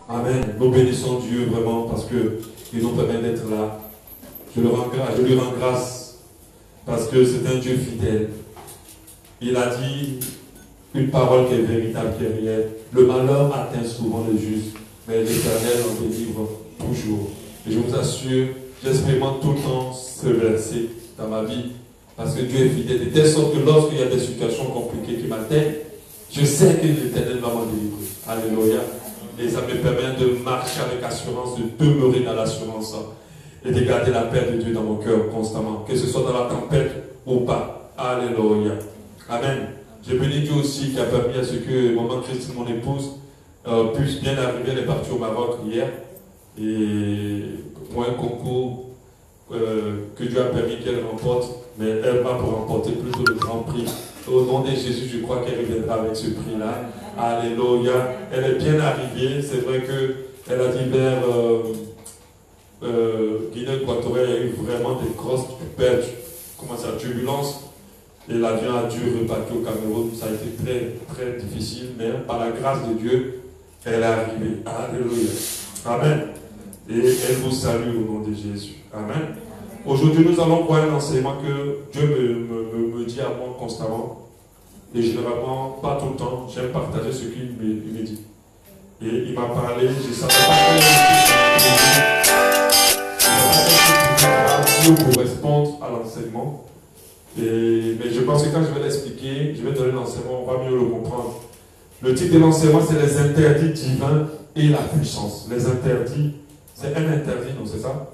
Amen. Nous bénissons Dieu vraiment parce qu'il nous permet d'être là. Je lui rends grâce parce que c'est un Dieu fidèle. Il a dit une parole qui est véritable, qui est réelle. Le malheur atteint souvent le juste, mais l'Éternel en délivre toujours. Et je vous assure, j'expérimente tout le temps ce verset dans ma vie parce que Dieu est fidèle. De telle sorte que lorsqu'il y a des situations compliquées qui m'atteignent, je sais que l'Éternel va m'en délivrer. Alléluia. Et ça me permet de marcher avec assurance, de demeurer dans l'assurance et de garder la paix de Dieu dans mon cœur constamment, que ce soit dans la tempête ou pas. Alléluia. Amen. Je bénis Dieu aussi qui a permis à ce que maman Christine, mon épouse, puisse bien arriver. Elle est partie au Maroc hier et pour un concours que Dieu a permis qu'elle remporte, mais elle va pour remporter plutôt le grand prix. Au nom de Jésus, je crois qu'elle reviendra avec ce prix-là. Alléluia. Elle est bien arrivée. C'est vrai qu'elle a dit vers Guinée équatoriale, il y a eu vraiment des grosses turbulences. Et l'avion a dû repartir au Cameroun. Ça a été très, très difficile, mais par la grâce de Dieu, elle est arrivée. Alléluia. Amen. Et elle vous salue au nom de Jésus. Amen. Aujourd'hui, nous allons voir un enseignement que Dieu me dit à moi constamment. Et généralement, pas tout le temps, j'aime partager ce qu'il me dit. Et il m'a parlé, je ne savais pas que correspondre à l'enseignement. Mais je pense que quand je vais l'expliquer, je vais donner l'enseignement, on va mieux le comprendre. Le titre de l'enseignement, c'est les interdits divins et la puissance. Les interdits, c'est un interdit, non, c'est ça?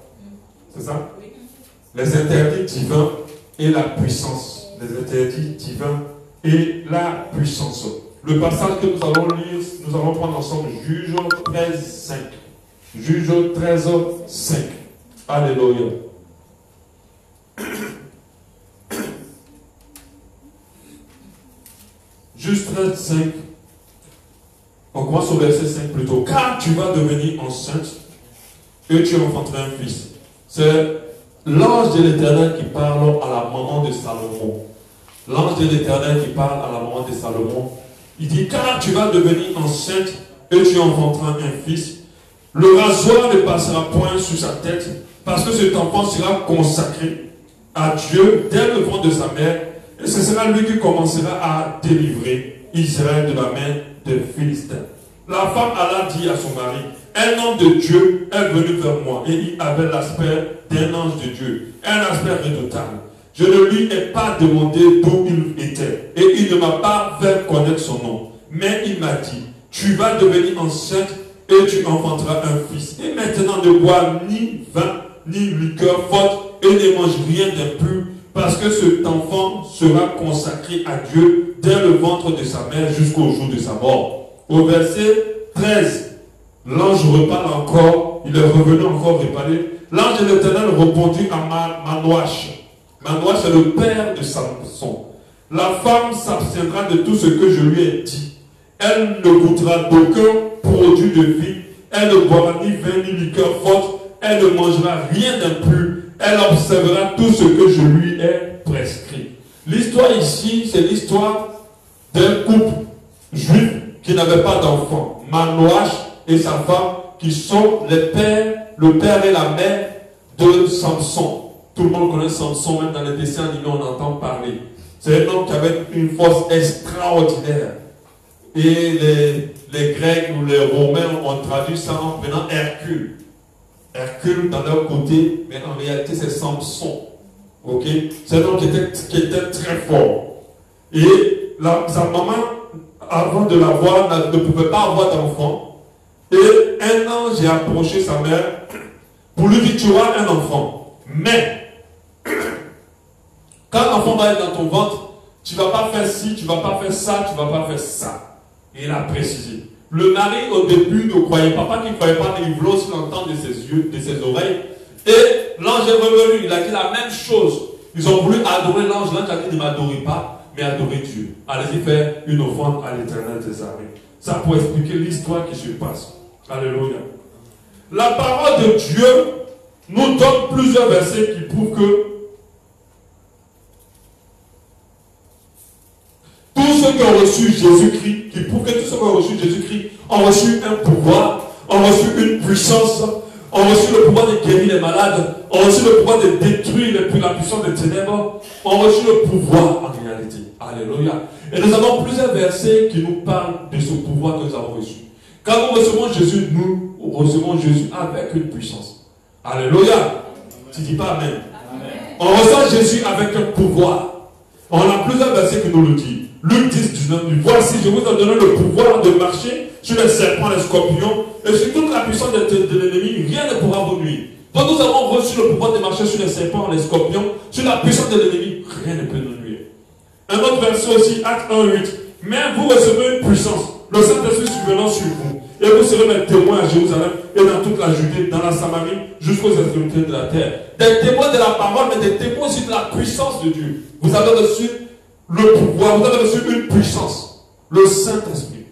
C'est ça? Les interdits divins et la puissance. Les interdits divins et la puissance. Le passage que nous allons lire, nous allons prendre ensemble Juge 13, 5. Juge 13, 5. Alléluia. Juge 13, 5. On commence au verset 5 plutôt. Car tu vas devenir enceinte et tu enfanteras un fils. C'est l'ange de l'Éternel qui parle à la maman de Salomon. L'ange de l'Éternel qui parle à la maman de Salomon. Il dit, car tu vas devenir enceinte et tu enfanteras un fils. Le rasoir ne passera point sur sa tête, parce que cet enfant sera consacré à Dieu dès le ventre de sa mère, et ce sera lui qui commencera à délivrer Israël de la main des Philistins. La femme alla dire à son mari, un homme de Dieu est venu vers moi, et il avait l'aspect d'un ange de Dieu, un aspect redoutable. Je ne lui ai pas demandé d'où il était, et il ne m'a pas fait connaître son nom. Mais il m'a dit, tu vas devenir enceinte et tu enfanteras un fils. Et maintenant ne bois ni vin, ni liqueur forte, et ne mange rien d'impur, parce que cet enfant sera consacré à Dieu dès le ventre de sa mère jusqu'au jour de sa mort. Au verset 13, l'ange reparle encore, il est revenu encore reparler. L'ange de l'Éternel répondit à Manoach. Manoach est le père de Samson. La femme s'abstiendra de tout ce que je lui ai dit. Elle ne goûtera d'aucun produit de vie. Elle ne boira ni vin ni liqueur forte. Elle ne mangera rien d'impur. Elle observera tout ce que je lui ai prescrit. L'histoire ici, c'est l'histoire d'un couple juif qui n'avait pas d'enfant. Manoach et sa femme qui sont le père et la mère de Samson. Tout le monde connaît Samson, même dans les dessins animés, on entend parler. C'est un homme qui avait une force extraordinaire. Et les Grecs ou les Romains ont traduit ça en prenant Hercule. Hercule dans leur côté, mais en réalité c'est Samson. Ok? C'est un homme qui était très fort. Et sa maman, avant de l'avoir, ne pouvait pas avoir d'enfant. Et un ange a approché sa mère pour lui dire, tu auras un enfant. Mais, quand l'enfant va être dans ton ventre, tu ne vas pas faire ci, tu ne vas pas faire ça, tu ne vas pas faire ça. Et il a précisé. Le mari, au début, ne croyait pas, qu'il ne croyait pas, mais il voulait aussi l'entendre de ses yeux, de ses oreilles. Et l'ange est revenu, il a dit la même chose. Ils ont voulu adorer l'ange. L'ange a dit, ne m'adorez pas, mais adorez Dieu. Allez-y faire une offrande à l'Éternel des armées. Ça pour expliquer l'histoire qui se passe. Alléluia. La parole de Dieu nous donne plusieurs versets qui prouvent que tous ceux qui ont reçu Jésus-Christ, qui prouvent que tous ceux qui ont reçu Jésus-Christ ont reçu un pouvoir, ont reçu une puissance, ont reçu le pouvoir de guérir les malades, ont reçu le pouvoir de détruire la puissance des ténèbres, ont reçu le pouvoir en réalité. Alléluia. Et nous avons plusieurs versets qui nous parlent de ce pouvoir que nous avons reçu. Quand nous recevons Jésus, nous recevons Jésus avec une puissance. Alléluia. Tu ne dis pas Amen. Amen. On reçoit Jésus avec un pouvoir. On a plusieurs versets qui nous le disent. Luc 10, 19, voici, je vous ai donné le pouvoir de marcher sur les serpents, les scorpions, et sur toute la puissance de l'ennemi, rien ne pourra vous nuire. Donc nous avons reçu le pouvoir de marcher sur les serpents, les scorpions, sur la puissance de l'ennemi, rien ne peut nous nuire. Un autre verset aussi, Acte 1, 8. Mais vous recevez une puissance, le Saint-Esprit survenant sur vous, et vous serez mes témoins à Jérusalem et dans toute la Judée, dans la Samarie, jusqu'aux extrémités de la terre. Des témoins de la parole, mais des témoins aussi de la puissance de Dieu. Vous avez reçu le pouvoir, vous avez reçu une puissance, le Saint-Esprit.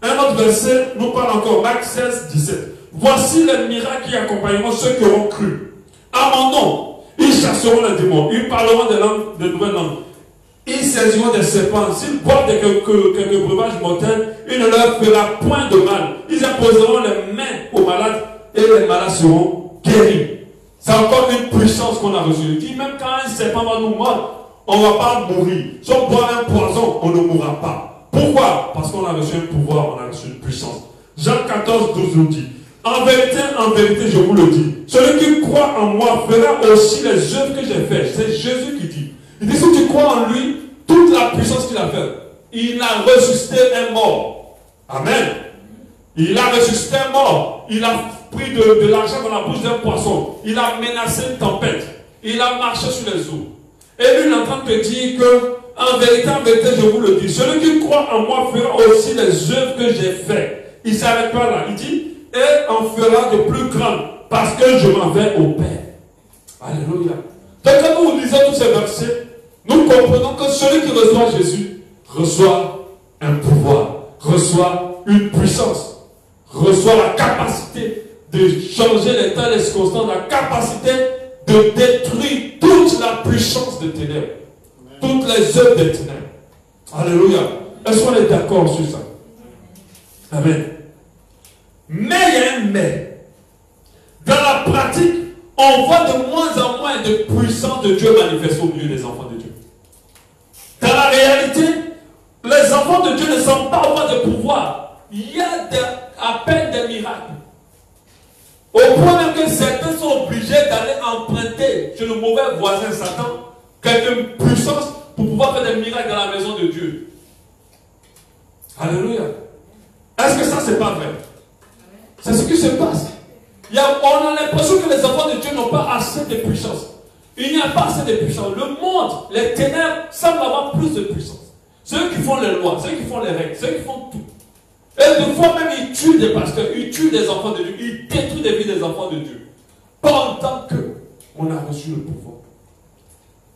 Un autre verset nous parle encore, Acte 16, 17. Voici les miracles qui accompagneront ceux qui auront cru. À mon nom, ils chasseront les démons, ils parleront des langues, de nouvelles langues. Ils saisiront des serpents. S'ils boivent quelques breuvages mortels, il ne leur fera point de mal. Ils imposeront les mains aux malades et les malades seront guéris. C'est encore une puissance qu'on a reçue. Il dit même quand un serpent va nous mordre, on ne va pas mourir. Si on boit un poison, on ne mourra pas. Pourquoi? Parce qu'on a reçu un pouvoir, on a reçu une puissance. Jean 14, 12 nous dit, en vérité, je vous le dis, celui qui croit en moi fera aussi les œuvres que j'ai faites. C'est Jésus qui dit. Il dit, si tu crois en lui, toute la puissance qu'il a faite, il a ressuscité un mort. Amen. Il a ressuscité un mort. Il a pris de l'argent dans la bouche d'un poisson. Il a menacé une tempête. Il a marché sur les eaux. Et lui, il est en train de te dire que, en vérité, je vous le dis, celui qui croit en moi fera aussi les œuvres que j'ai faites. Il ne s'arrête pas là. Il dit, et en fera de plus grandes, parce que je m'en vais au Père. Alléluia. Donc, quand nous lisons tous ces versets, nous comprenons que celui qui reçoit Jésus reçoit un pouvoir, reçoit une puissance, reçoit la capacité de changer les temps et les circonstances, la capacité de détruire toute la puissance des ténèbres, toutes les œuvres des ténèbres. Alléluia. Est-ce qu'on est d'accord sur ça? Amen. Mais il y a un mais. Dans la pratique, on voit de moins en moins de puissance de Dieu manifestée au milieu des enfants de Dieu. Dans la réalité, les enfants de Dieu ne sont pas au point de pouvoir. Il y a à peine des miracles. Au point même que certains sont obligés d'aller emprunter chez le mauvais voisin Satan quelque puissance pour pouvoir faire des miracles dans la maison de Dieu. Alléluia. Est-ce que ça, c'est pas vrai? C'est ce qui se passe. On a l'impression que les enfants de Dieu n'ont pas assez de puissance. Il n'y a pas assez de puissance. Le monde, les ténèbres, semblent avoir plus de puissance. Ceux qui font les lois, ceux qui font les règles, ceux qui font tout. Et des fois même, ils tuent des pasteurs, ils tuent des enfants de Dieu, ils détruisent les vies des enfants de Dieu. Pendant qu'on a reçu le pouvoir.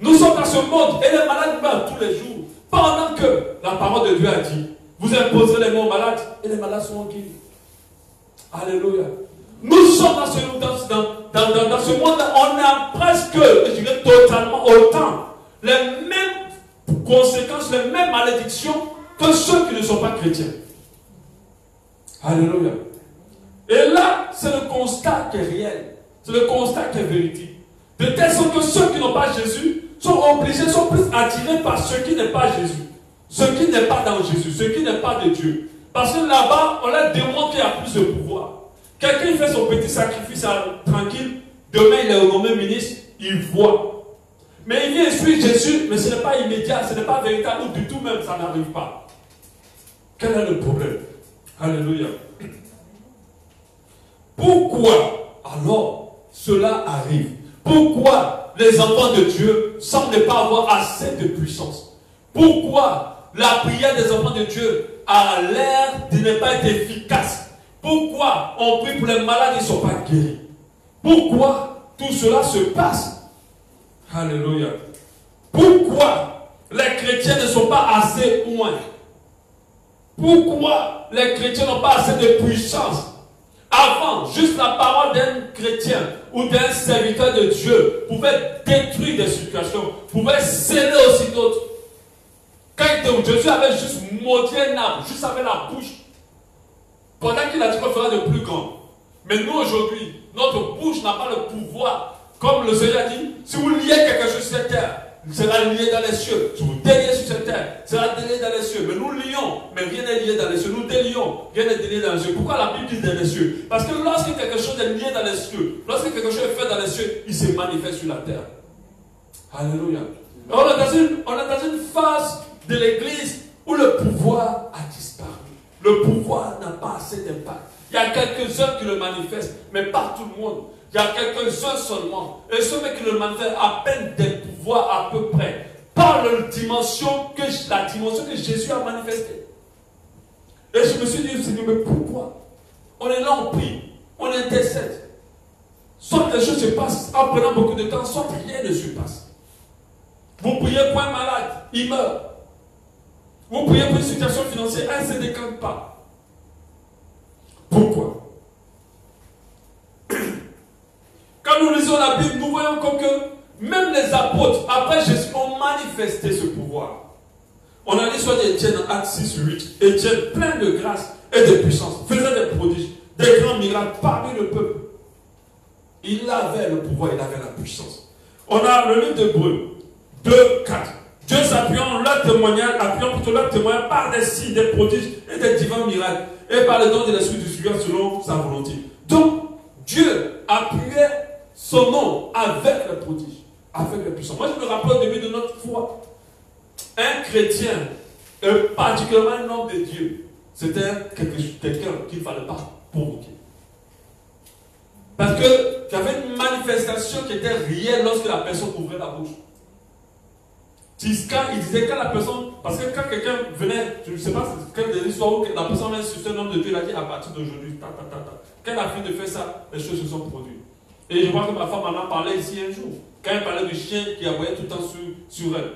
Nous sommes dans ce monde et les malades meurent tous les jours. Pendant que la parole de Dieu a dit, vous imposerez les mains aux malades et les malades seront guéris. Alléluia. Nous sommes dans ce monde, on a presque, je dirais totalement autant, les mêmes conséquences, les mêmes malédictions que ceux qui ne sont pas chrétiens. Alléluia. Et là, c'est le constat qui est réel. C'est le constat qui est véridique. De telle sorte que ceux qui n'ont pas Jésus sont obligés, sont plus attirés par ce qui n'est pas Jésus. Ce qui n'est pas dans Jésus, ce qui n'est pas de Dieu. Parce que là-bas, on leur démontre qu'il y a plus de pouvoir. Quelqu'un fait son petit sacrifice tranquille, demain il est renommé ministre, il voit. Mais il vient suivre Jésus, mais ce n'est pas immédiat, ce n'est pas véritable, ou du tout même, ça n'arrive pas. Quel est le problème? Alléluia. Pourquoi alors cela arrive? Pourquoi les enfants de Dieu semblent ne pas avoir assez de puissance? Pourquoi la prière des enfants de Dieu a l'air de ne pas être efficace? Pourquoi on prie pour les malades, ils ne sont pas guéris? Pourquoi tout cela se passe? Alléluia. Pourquoi les chrétiens ne sont pas assez loin? Pourquoi les chrétiens n'ont pas assez de puissance? Avant, juste la parole d'un chrétien ou d'un serviteur de Dieu pouvait détruire des situations, pouvait sceller aussi d'autres. Quand Jésus avait juste maudit un arbre, juste avec la bouche, Pendant qu'il a dit qu'on fera de plus grand. Mais nous aujourd'hui, notre bouche n'a pas le pouvoir. Comme le Seigneur a dit, si vous liez quelque chose sur cette terre, il sera lié dans les cieux. Si vous déliez sur cette terre, il sera délié dans les cieux. Mais nous lions, mais rien n'est lié dans les cieux. Nous délions, rien n'est délié dans les cieux. Pourquoi la Bible dit dans les cieux? Parce que lorsque quelque chose est lié dans les cieux, lorsque quelque chose est fait dans les cieux, il se manifeste sur la terre. Alléluia. On est dans une phase de l'église où le pouvoir a disparu. Le pouvoir n'a pas assez d'impact. Il y a quelques-uns qui le manifestent, mais pas tout le monde. Il y a quelques-uns seulement. Et ceux qui le manifestent à peine des pouvoirs à peu près. Par la dimension que Jésus a manifestée. Et je me suis dit, Seigneur, mais pourquoi? On est là, on prie, on intercède. Soit les choses se passent en prenant beaucoup de temps, soit rien ne se passe. Vous priez pour un malade, il meurt. Vous priez pour une situation financière, elle ne se décante pas. Pourquoi? Quand nous lisons la Bible, nous voyons comme que même les apôtres, après Jésus, ont manifesté ce pouvoir. On a l'histoire d'Étienne en Actes 6-8. Étienne, plein de grâce et de puissance, faisait des prodiges, des grands miracles parmi le peuple. Il avait le pouvoir, il avait la puissance. On a le livre d'Hébreux 2-4. Dieu s'appuyant leur témoignage, appuyant plutôt leur témoignage par des signes, des prodiges et des divins miracles, et par le don de l'Esprit du Seigneur selon sa volonté. Donc, Dieu appuyait son nom avec les prodiges, avec les puissants. Moi, je me rappelle au début de notre foi, un chrétien, particulièrement un homme de Dieu, c'était quelqu'un qu'il ne fallait pas provoquer. Parce qu'il y avait une manifestation qui était réelle lorsque la personne ouvrait la bouche. Il disait quand la personne, parce que quand quelqu'un venait, je ne sais pas quelle des histoires où la personne vient sur un homme de Dieu, il a dit à partir d'aujourd'hui, quand elle a fini de faire ça, les choses se sont produites. Et je vois que ma femme en a parlé ici un jour, quand elle parlait du chien qui aboyait tout le temps sur elle.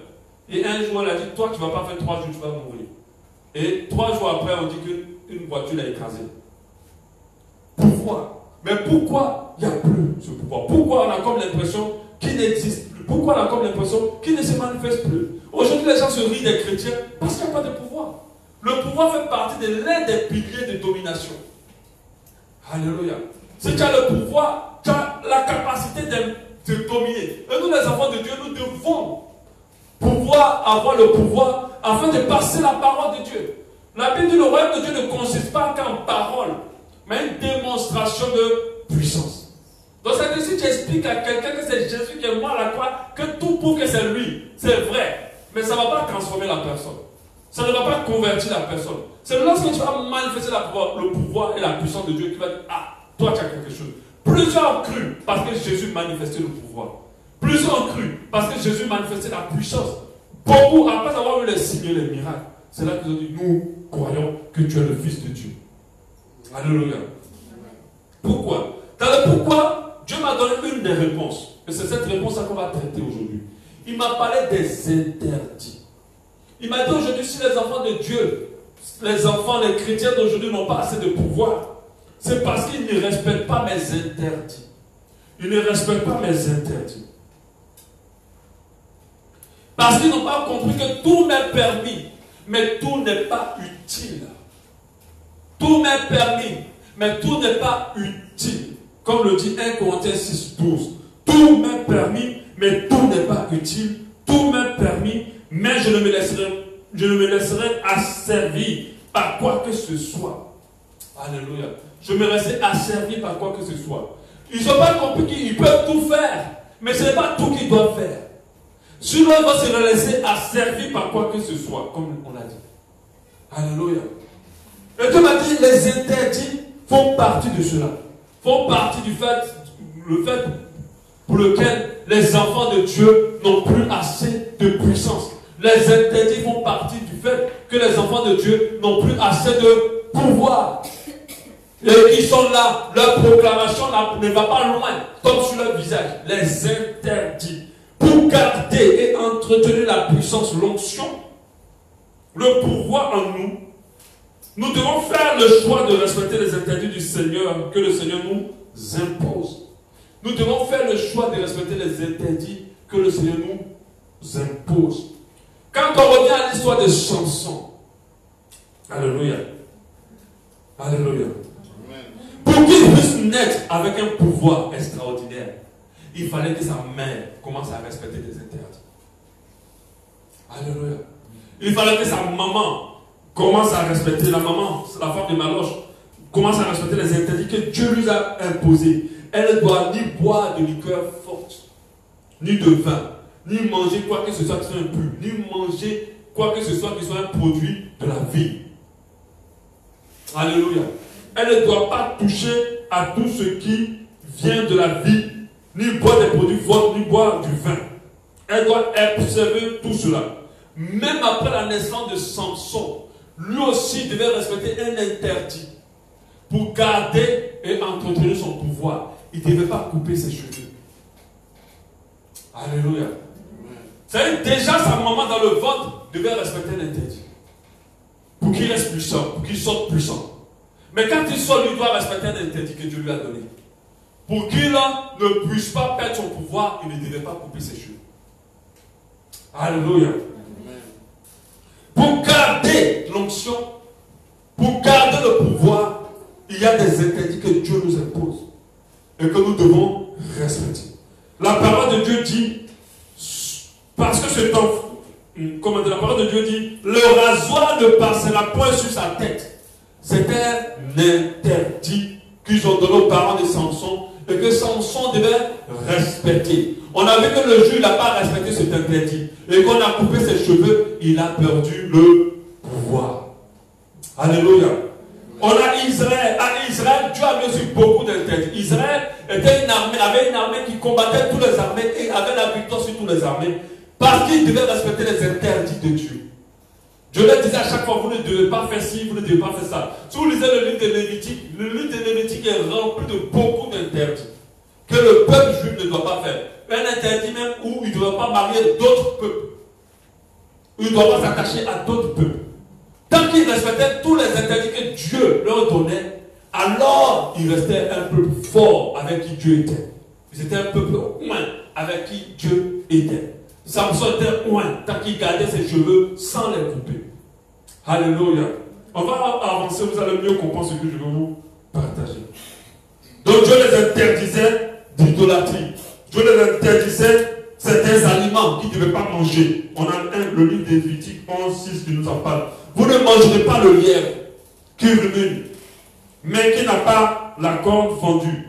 Et un jour, elle a dit, toi, tu ne vas pas faire 3 jours, tu vas mourir. Et 3 jours après, on dit qu'une voiture l'a écrasé. Pourquoi? Mais pourquoi il n'y a plus ce pouvoir? Pourquoi on a comme l'impression qu'il n'existe plus? Pourquoi on a comme l'impression qu'il ne se manifeste plus? Aujourd'hui, les gens se rient des chrétiens parce qu'il n'y a pas de pouvoir. Le pouvoir fait partie de l'un des piliers de domination. Alléluia. Si tu as le pouvoir, tu as la capacité de dominer. Et nous, les enfants de Dieu, nous devons pouvoir avoir le pouvoir afin de passer la parole de Dieu. La Bible dit le royaume de Dieu ne consiste pas qu'en parole, mais une démonstration de puissance. Donc, ça veut dire si tu expliques à quelqu'un que c'est Jésus qui est mort à la croix, que tout prouve que c'est lui, c'est vrai. Mais ça ne va pas transformer la personne. Ça ne va pas convertir la personne. C'est lorsque tu vas manifester le pouvoir et la puissance de Dieu qui va dire, ah, toi tu as quelque chose. Plusieurs ont cru parce que Jésus manifestait le pouvoir. Plusieurs ont cru parce que Jésus manifestait la puissance. Beaucoup, après avoir vu les signes et les miracles, c'est là qu'ils ont dit, nous croyons que tu es le Fils de Dieu. Alléluia. Pourquoi? Dans le pourquoi, Dieu m'a donné une des réponses. Et c'est cette réponse-là qu'on va traiter aujourd'hui. Il m'a parlé des interdits. Il m'a dit aujourd'hui, si les enfants de Dieu, les chrétiens d'aujourd'hui n'ont pas assez de pouvoir, c'est parce qu'ils ne respectent pas mes interdits. Ils ne respectent pas mes interdits. Parce qu'ils n'ont pas compris que tout m'est permis, mais tout n'est pas utile. Tout m'est permis, mais tout n'est pas utile. Comme le dit 1 Corinthiens 6:12. Tout m'est permis, mais tout n'est pas utile. Tout m'est permis, mais je ne me laisserai asservir par quoi que ce soit. Alléluia. Je me laisserai asservir par quoi que ce soit. Ils n'ont pas compris qu'ils peuvent tout faire, mais ce n'est pas tout qu'ils doivent faire. Sinon, ils vont se laisser asservir par quoi que ce soit, comme on l'a dit. Alléluia. Et Dieu m'a dit, les interdits font partie de cela. Font partie du fait, le fait pour lequel les enfants de Dieu n'ont plus assez de puissance. Les interdits font partie du fait que les enfants de Dieu n'ont plus assez de pouvoir. Et qui sont là, leur proclamation ne va pas loin, comme sur leur visage. Les interdits. Pour garder et entretenir la puissance, l'onction, le pouvoir en nous, nous devons faire le choix de respecter les interdits du Seigneur que le Seigneur nous impose. Nous devons faire le choix de respecter les interdits que le Seigneur nous impose. Quand on revient à l'histoire de Samson, alléluia. Alléluia. Pour qu'il puisse naître avec un pouvoir extraordinaire, il fallait que sa mère commence à respecter des interdits. Alléluia. Il fallait que sa maman commence à respecter, la maman, la femme de Maloche, commence à respecter les interdits que Dieu lui a imposés. Elle ne doit ni boire de liqueur forte, ni de vin, ni manger quoi que ce soit qui soit impur, ni manger quoi que ce soit qui soit un produit de la vie. Alléluia. Elle ne doit pas toucher à tout ce qui vient de la vie, ni boire des produits forts, ni boire du vin. Elle doit observer tout cela. Même après la naissance de Samson, lui aussi devait respecter un interdit pour garder et entretenir son pouvoir. Il ne devait pas couper ses cheveux. Alléluia. C'est-à-dire déjà sa maman dans le ventre devait respecter l'interdit. Pour qu'il reste puissant, pour qu'il sorte puissant. Mais quand il sort, lui doit respecter un interdit que Dieu lui a donné. Pour qu'il ne puisse pas perdre son pouvoir, il ne devait pas couper ses cheveux. Alléluia. Pour garder l'onction, pour garder le pouvoir, il y a des interdits que Dieu nous impose et que nous devons respecter. La parole de Dieu dit, parce que cet enfant, la parole de Dieu dit, le rasoir ne passera point sur sa tête. C'était un interdit qu'ils ont donné aux parents de Samson et que Samson devait respecter. On a vu que le juge n'a pas respecté cet interdit et qu'on a coupé ses cheveux, il a perdu le pouvoir. Alléluia. On a Israël. À Israël, Dieu a mis aussi beaucoup d'interdits. Israël était une armée, avait une armée qui combattait toutes les armées et avait la victoire sur toutes les armées parce qu'il devait respecter les interdits de Dieu. Je leur disais à chaque fois, vous ne devez pas faire ci, vous ne devez pas faire ça. Si vous lisez le livre de Lévitique, le livre de Lévitique est rempli de beaucoup d'interdits que le peuple juif ne doit pas faire. Un interdit même où il ne doit pas marier d'autres peuples. Il ne doit pas s'attacher à d'autres peuples. Tant qu'ils respectaient tous les interdits que Dieu leur donnait, alors ils restaient un peuple fort avec qui Dieu était. Ils étaient un peuple oint avec qui Dieu était. Samson était oint tant qu'il gardait ses cheveux sans les couper. Alléluia. On va avancer, vous allez mieux comprendre ce que je vais vous partager. Donc Dieu les interdisait d'idolâtrie. Dieu les interdisait certains aliments qu'ils ne devaient pas manger. On a le livre des Lévitique 11:6 qui nous en parle. Vous ne mangerez pas le lièvre qui rumine, mais qui n'a pas la corne fendue.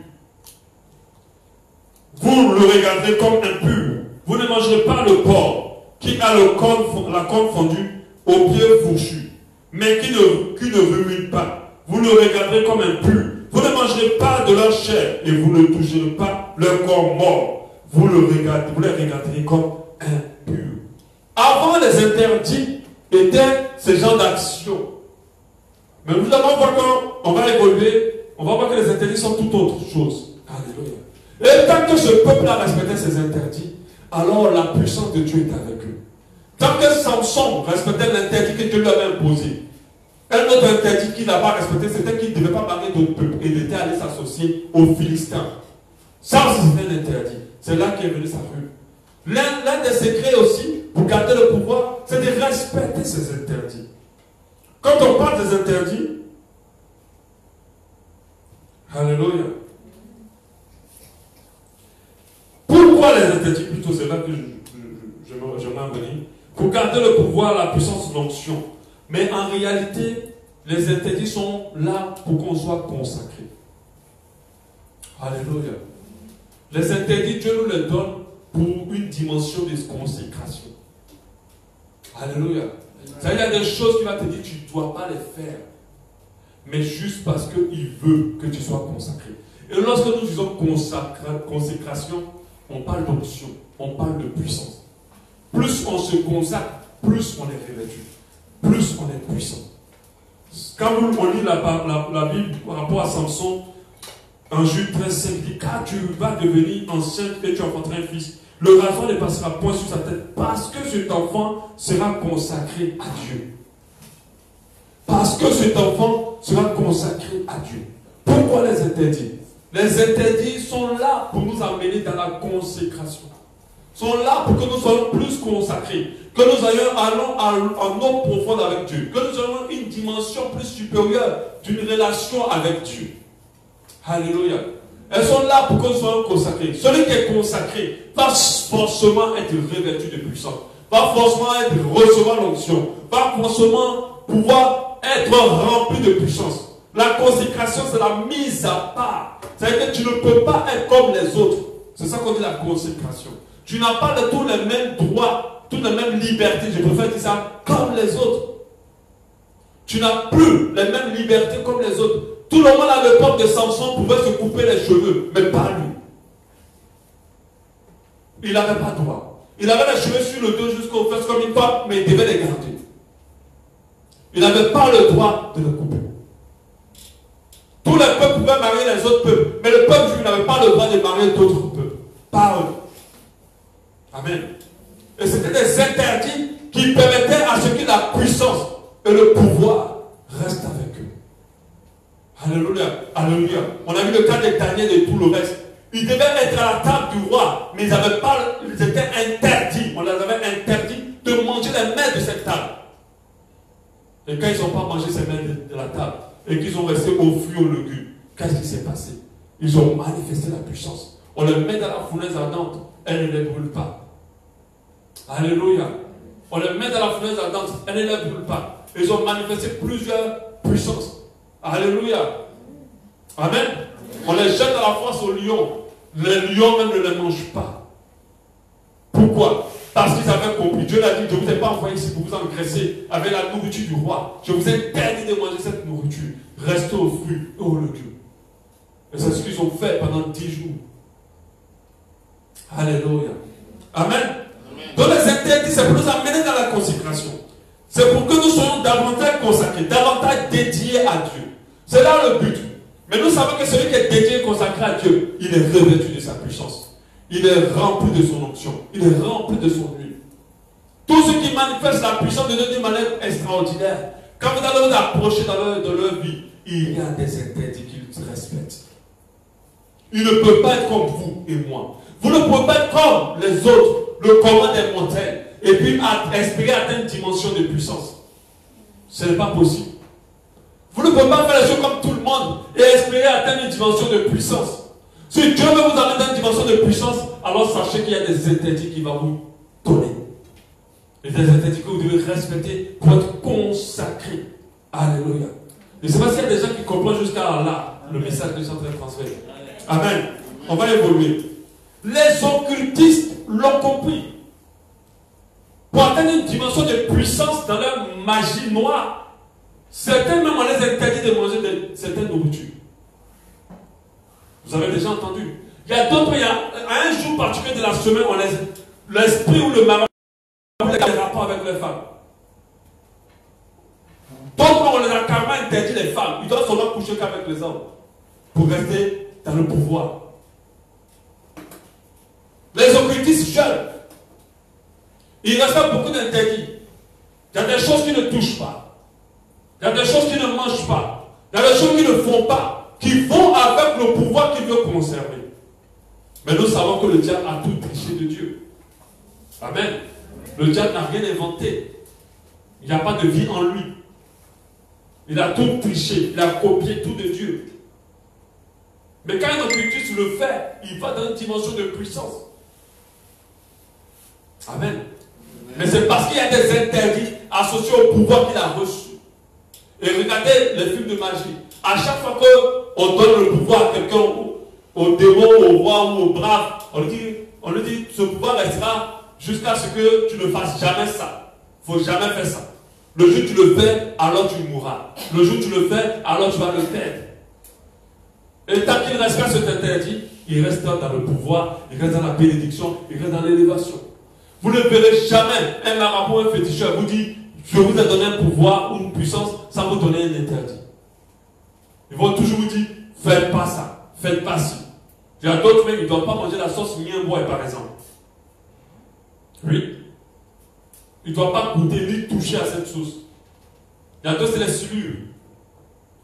Vous le regarderez comme impur. Vous ne mangerez pas le porc qui a la corne fendue au pied fourchu, mais qui ne rumine pas. Vous le regarderez comme impur. Vous ne mangerez pas de leur chair et vous ne toucherez pas leur corps mort. Vous les regarderez comme impurs. Avant, les interdits étaient ce genre d'action. Mais nous allons voir qu'on va évoluer, on va voir que les interdits sont tout autre chose. Alléluia. Et tant que ce peuple a respecté ces interdits, alors la puissance de Dieu est avec eux. Tant que Samson respectait l'interdit que Dieu lui avait imposé, un autre interdit qu'il n'a pas respecté, c'était qu'il ne devait pas parler d'autres peuples. Et il était allé s'associer aux Philistins. Ça aussi, c'était un interdit. C'est là qu'est venu sa rue. L'un des secrets aussi, pour garder le pouvoir, c'est de respecter ces interdits. Quand on parle des interdits, alléluia. Pourquoi les interdits? Plutôt, c'est là que j'aimerais en venir. Pour garder le pouvoir, la puissance de l'onction. Mais en réalité, les interdits sont là pour qu'on soit consacré. Alléluia. Les interdits, Dieu nous les donne pour une dimension de consécration. Alléluia. Il y a des choses qu'il va te dire, tu ne dois pas les faire. Mais juste parce qu'il veut que tu sois consacré. Et lorsque nous disons consécration, on parle d'onction, on parle de puissance. Plus on se consacre, plus on est revêtu. Plus on est puissant. Quand on lit la Bible par rapport à Samson, en Jude 13, il dit, car tu vas devenir enceinte et tu enfanteras un fils. Le rasoir ne passera point sur sa tête parce que cet enfant sera consacré à Dieu. Parce que cet enfant sera consacré à Dieu. Pourquoi les interdits? Les interdits sont là pour nous amener dans la consécration. sont là pour que nous soyons plus consacrés, que nous allons en eau profonde avec Dieu, que nous ayons une dimension plus supérieure d'une relation avec Dieu. Alléluia. Elles sont là pour que nous soyons consacrés. Celui qui est consacré va forcément être revêtu de puissance, va forcément recevoir l'onction, va forcément pouvoir être rempli de puissance. La consécration, c'est la mise à part. C'est-à-dire que tu ne peux pas être comme les autres. C'est ça qu'on dit la consécration. Tu n'as pas de tous les mêmes droits, toutes les mêmes libertés, je préfère dire ça, comme les autres. Tu n'as plus les mêmes libertés comme les autres. Tout le monde à l'époque de Samson pouvait se couper les cheveux, mais pas lui. Il n'avait pas droit. Il avait les cheveux sur le dos jusqu'aux fesses comme une femme, mais il devait les garder. Il n'avait pas le droit de les couper. Tous les peuples pouvaient marier les autres peuples, mais le peuple juif n'avait pas le droit de marier d'autres peuples. Pas eux. Amen. Et c'était des interdits qui permettaient à ceux qui ont la puissance et le pouvoir restent avec eux. Alléluia. Alléluia. On a vu le cas de Daniel et tout le reste. Ils devaient être à la table du roi, mais ils étaient interdits. On les avait interdits de manger les mets de cette table. Et quand ils n'ont pas mangé ces mets de la table, et qu'ils ont resté au fruit au légumes, qu'est-ce qui s'est passé? Ils ont manifesté la puissance. On les met dans la fournaise ardente, elle ne les brûle pas. Alléluia. On les met dans la fournaise ardente, elle ne les brûle pas. Ils ont manifesté plusieurs puissances. Alléluia. Amen. On les jette à la force aux lions. Les lions même ne les mangent pas. Pourquoi? Parce qu'ils avaient compris. Dieu l'a dit, je ne vous ai pas envoyé ici pour vous engraisser avec la nourriture du roi. Je vous ai interdit de manger cette nourriture. Restez aux fruits et aux légumes. Et c'est ce qu'ils ont fait pendant 10 jours. Alléluia. Amen. Donc les interdits, c'est pour nous amener dans la consécration. C'est pour que nous soyons davantage consacrés, davantage dédiés à Dieu. C'est là le but. Mais nous savons que celui qui est dédié et consacré à Dieu, il est revêtu de sa puissance. Il est rempli de son onction. Il est rempli de son huile. Tous ceux qui manifestent la puissance de Dieu d'une manière extraordinaire, quand vous allez vous approcher de leur vie, il y a des interdits qu'ils respectent. Ils ne peuvent pas être comme vous et moi. Vous ne pouvez pas être comme les autres, le commun des montagnes, et puis espérer atteindre une dimension de puissance. Ce n'est pas possible. Vous ne pouvez pas faire les choses comme tout le monde et espérer atteindre une dimension de puissance. Si Dieu veut vous amener dans une dimension de puissance, alors sachez qu'il y a des interdits qu'il va vous donner. Et des interdits que vous devez respecter pour être consacré. Alléluia. Je ne sais pas s'il y a des gens qui comprennent jusqu'à là le message que je suis en train de transférer. Amen. On va évoluer. Les occultistes l'ont compris. Pour atteindre une dimension de puissance dans leur magie noire, certains même on les interdit de manger certaines nourritures. Vous avez déjà entendu. Il y a d'autres, à un jour particulier de la semaine, l'esprit ou le marabout a des rapports avec les femmes. D'autres, on les a carrément interdit les femmes. Ils doivent seulement coucher qu'avec les hommes pour rester dans le pouvoir. Les occultistes jeunes, il reste beaucoup d'interdits. Il y a des choses qui ne touchent pas. Il y a des choses qui ne mangent pas. Il y a des choses qui ne font pas, qui vont avec le pouvoir qu'il veut conserver. Mais nous savons que le diable a tout triché de Dieu. Amen. Le diable n'a rien inventé. Il n'y a pas de vie en lui. Il a tout triché. Il a copié tout de Dieu. Mais quand un occultiste le fait, il va dans une dimension de puissance. Amen. Mais c'est parce qu'il y a des interdits associés au pouvoir qu'il a reçu. Et regardez les films de magie. À chaque fois qu'on donne le pouvoir à quelqu'un, au démon, au roi ou au brave, on lui dit ce pouvoir restera jusqu'à ce que tu ne fasses jamais ça. Il ne faut jamais faire ça. Le jour où tu le fais, alors tu mourras. Le jour où tu le fais, alors tu vas le perdre. Et tant qu'il restera cet interdit, il reste dans le pouvoir, il reste dans la bénédiction, il reste dans l'élévation. Vous ne verrez jamais un marabout, un féticheur vous dire je vous ai donné un pouvoir ou une puissance sans vous donner un interdit. Ils vont toujours vous dire faites pas ça, faites pas ci. Il y a d'autres même, ils ne doivent pas manger la sauce mienbois par exemple. Oui. Ils ne doivent pas goûter ni toucher à cette sauce. Il y a d'autres, c'est les silures,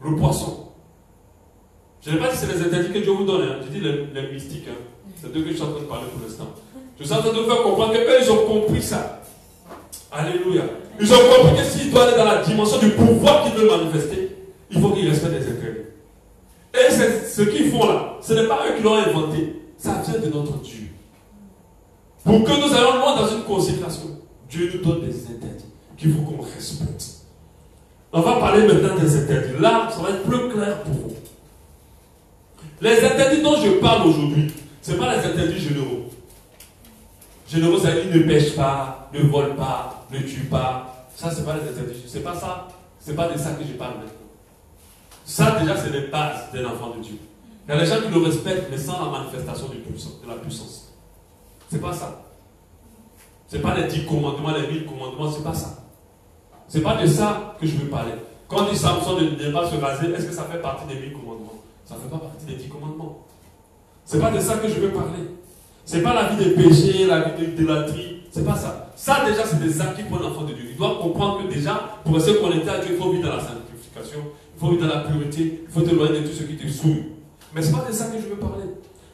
le poisson. Je ne sais pas si c'est les interdits que Dieu vous donne. Hein. Je dis les mystiques. Hein. C'est d'eux que je suis en train de parler pour l'instant. Je suis en train de vous faire comprendre qu'eux, ils ont compris ça. Alléluia. Ils ont compris que s'ils doivent aller dans la dimension du pouvoir qu'ils veulent manifester, il faut qu'ils respectent les interdits. Et ce qu'ils font là, ce n'est pas eux qui l'ont inventé. Ça vient de notre Dieu. Pour que nous allions loin dans une consécration, Dieu nous donne des interdits qu'il faut qu'on respecte. On va parler maintenant des interdits. Là, ça va être plus clair pour vous. Les interdits dont je parle aujourd'hui, ce n'est pas les interdits généraux. Généraux, ça dit ne pêche pas, ne vole pas, ne tue pas. Ça, ce n'est pas les interdits. C'est pas ça. Ce n'est pas de ça que je parle maintenant. Ça, déjà, c'est les bases d'un enfant de Dieu. Il y a des gens qui le respectent, mais sans la manifestation de la puissance. C'est pas ça. C'est pas les 10 commandements, les 1000 commandements, c'est pas ça. C'est pas de ça que je veux parler. Quand on dit Samson de ne pas se raser, est-ce que ça fait partie des 1000 commandements? Ça ne fait pas partie des 10 commandements. C'est pas de ça que je veux parler. C'est pas la vie des péchés, la vie de l'idolâtrie. C'est pas ça. Ça, déjà, c'est des acquis pour l'enfant de Dieu. Il doit comprendre que déjà, pour essayer de connecter à Dieu, il faut vivre dans la sanctification, il faut vivre dans la pureté, il faut t'éloigner de tout ce qui te souille. Mais c'est pas de ça que je veux parler.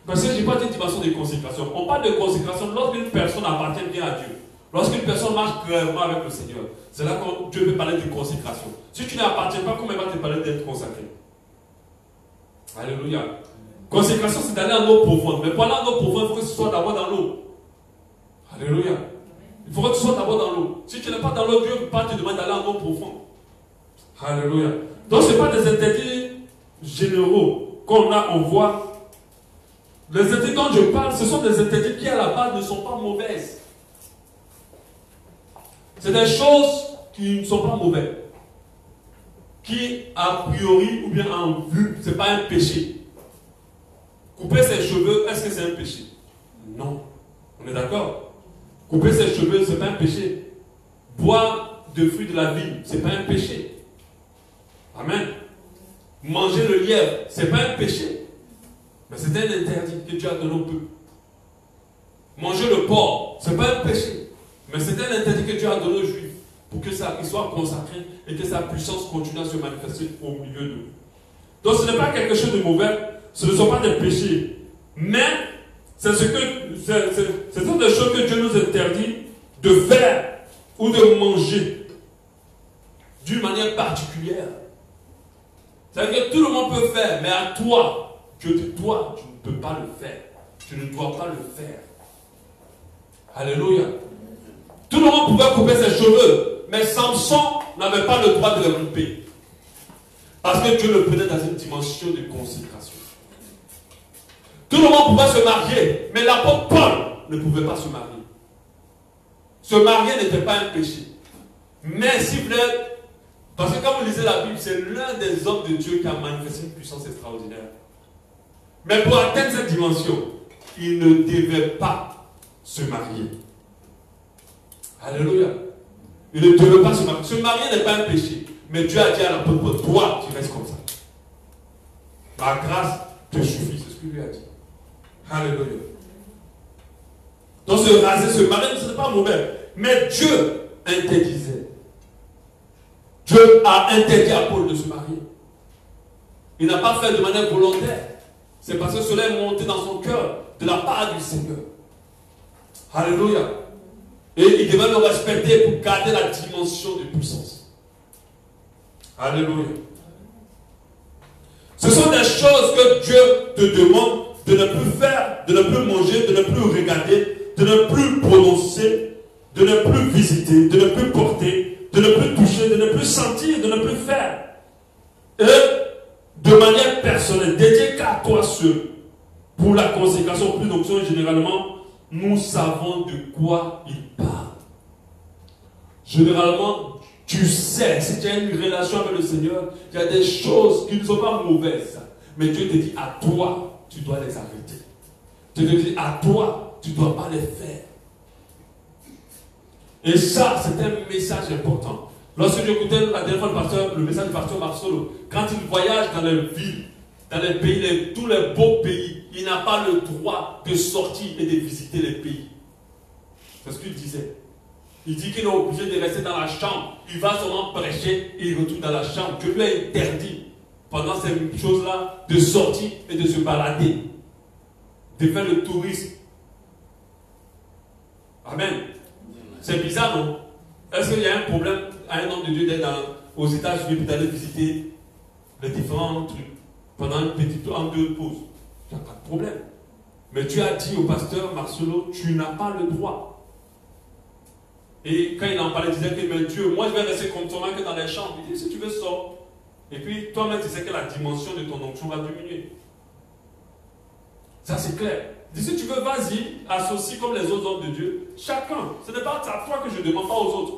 Parce que je n'ai pas dit dimension de consécration. On parle de consécration lorsqu'une personne appartient bien à Dieu. Lorsqu'une personne marche clairement avec le Seigneur. C'est là que Dieu veut parler de consécration. Si tu n'appartiens pas, comment il va te parler d'être consacré? Alléluia. Consécration, c'est d'aller en eau profonde. Mais pour aller en eau profonde, il faut que tu sois d'abord dans l'eau. Alléluia. Il faut que tu sois d'abord dans l'eau. Si tu n'es pas dans l'eau, Dieu ne peut pas te demander d'aller en eau profonde. Alléluia. Donc ce n'est pas des interdits généraux qu'on a, on voit. Les interdits dont je parle, ce sont des interdits qui à la base ne sont pas mauvaises. C'est des choses qui ne sont pas mauvaises. Qui, a priori, ou bien en vue, ce n'est pas un péché. Couper ses cheveux, est-ce que c'est un péché? Non. On est d'accord? Couper ses cheveux, ce n'est pas un péché. Boire de fruits de la vigne, ce n'est pas un péché. Amen. Manger le lièvre, ce n'est pas un péché. Mais c'est un interdit que Dieu a donné au peuple. Manger le porc, ce n'est pas un péché. Mais c'est un interdit que Dieu a donné aux Juifs pour que ça soit consacré et que sa puissance continue à se manifester au milieu d'eux. Donc ce n'est pas quelque chose de mauvais, ce ne sont pas des péchés. Mais ce sont des choses que Dieu nous interdit de faire ou de manger d'une manière particulière. C'est-à-dire que tout le monde peut faire, mais à toi, Dieu dit, toi, tu ne peux pas le faire. Tu ne dois pas le faire. Alléluia. Tout le monde pouvait couper ses cheveux, mais Samson n'avait pas le droit de les couper. Parce que Dieu le prenait dans une dimension de consécration. Tout le monde pouvait se marier, mais l'apôtre Paul ne pouvait pas se marier. Se marier n'était pas un péché. Mais si vous êtes... Parce que quand vous lisez la Bible, c'est l'un des hommes de Dieu qui a manifesté une puissance extraordinaire. Mais pour atteindre cette dimension, il ne devait pas se marier. Alléluia. Il ne devait pas se marier. Se marier n'est pas un péché. Mais Dieu a dit à l'apôtre, toi, tu restes comme ça. Ma grâce te suffit, c'est ce qu'il lui a dit. Alléluia. Donc se raser, se marier, ce n'est pas mauvais. Mais Dieu interdisait. Dieu a interdit à Paul de se marier. Il n'a pas fait de manière volontaire. C'est parce que cela est monté dans son cœur de la part du Seigneur. Alléluia. Et il devait le respecter pour garder la dimension de puissance. Alléluia. Ce sont des choses que Dieu te demande de ne plus faire, de ne plus manger, de ne plus regarder, de ne plus prononcer, de ne plus visiter, de ne plus porter, de ne plus toucher, de ne plus sentir, de ne plus faire. Et de manière personnelle, dédiée qu'à toi seul. Pour la consécration, plus d'options, généralement, nous savons de quoi il parle. Généralement, tu sais, si tu as une relation avec le Seigneur, il y a des choses qui ne sont pas mauvaises. Mais Dieu te dit, à toi, tu dois les arrêter. Dieu te dit, à toi, tu ne dois pas les faire. Et ça, c'est un message important. Lorsque j'écoutais la dernière fois le message du pasteur Marcelo, quand il voyage dans les villes, dans les pays, tous les beaux pays, il n'a pas le droit de sortir et de visiter les pays. C'est ce qu'il disait. Il dit qu'il est obligé de rester dans la chambre. Il va seulement prêcher et il retourne dans la chambre. Dieu lui a interdit, pendant ces choses-là, de sortir et de se balader, de faire le tourisme. Amen. C'est bizarre, non? Est-ce qu'il y a un problème à un homme de Dieu d'être aux États-Unis et d'aller visiter les différents trucs pendant une petite en 2 pauses? Il n'y a pas de problème. Mais Dieu a dit au pasteur Marcelo, tu n'as pas le droit. Et quand il en parlait, il disait que mais Dieu, moi je vais rester comme toi que dans les chambres. Il dit, si tu veux, sors. Et puis toi-même, tu sais que la dimension de ton onction va diminuer. Ça c'est clair. Il dit, si tu veux, vas-y, associe comme les autres hommes de Dieu. Chacun. Ce n'est pas à toi que je ne demande, pas aux autres.